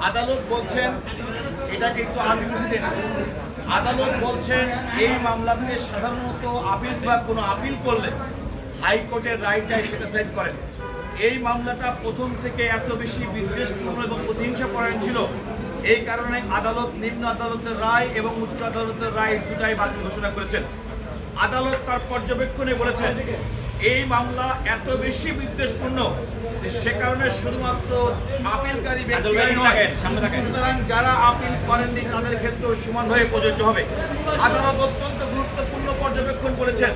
আদালত বলছেন এটা কিন্তু আর্টিফিশিয়াল না। আদালত বলছেন এই মামলাতে সাধারণত আপিল বা কোনো আপিল করলে হাইকোর্টের রায়টাই সেটা সাইড করেন। এই মামলাটা প্রথম থেকে এত বেশি বিদ্বেষপূর্ণ এবং প্রতিহিংসাপরায়ণ ছিল, এই কারণে আদালত নিম্ন আদালতের রায় এবং উচ্চ আদালতের রায় দুটাই বাতিল ঘোষণা করেছেন। আদালত তার পর্যবেক্ষণে বলেছেন এই মামলা এত বেশি বিদ্বেষপূর্ণ সে কারণে শুধুমাত্র আপিলকারী ব্যক্তিরাই নয়, সুতরাং যারা আপিল করেননি তাদের ক্ষেত্রেও সমানভাবে প্রযোজ্য হবে। আদালত অত্যন্ত গুরুত্বপূর্ণ পর্যবেক্ষণ করেছেন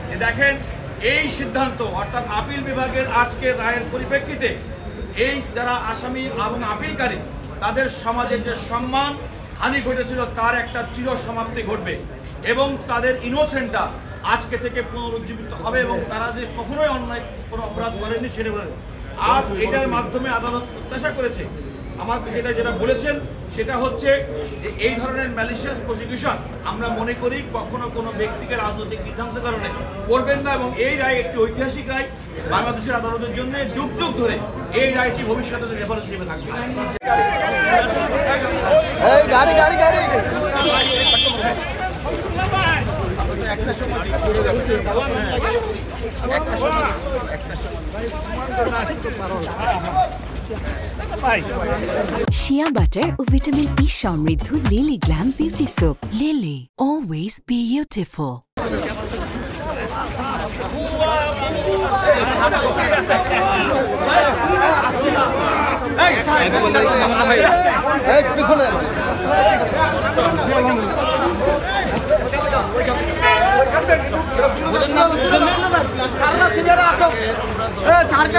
যে দেখেন এই সিদ্ধান্ত অর্থাৎ আপিল বিভাগের আজকের রায়ের পরিপ্রেক্ষিতে এই যারা আসামি এবং আপিলকারী তাদের সমাজের যে সম্মান হানি ঘটেছিল তার একটা চির সমাপ্তি ঘটবে এবং তাদের ইনোসেন্টটা আজকে থেকে পুনরুজ্জীবিত হবে এবং তারা যে কখনোই অন্যায় কোনো অপরাধ করেনি সেটা বলে আজ এটার মাধ্যমে আদালত প্রত্যাশা করেছে। আমার যেটা বলেছেন সেটা হচ্ছে যে এই ধরনের ম্যালিশিয়াস প্রসিকিউশন আমরা মনে করি কখনো কোনো ব্যক্তিকে রাজনৈতিক বিধ্বংসের কারণে করবেন না এবং এই রায় একটি ঐতিহাসিক রায় বাংলাদেশের আদালতের জন্য যুগ যুগ ধরে এই রায়টি ভবিষ্যতে রেফারেন্স হিসেবে থাকবে। Shea butter ও ভিটামিন ই সমৃদ্ধ lily glam beauty soap. Lily, always beautiful. সারকে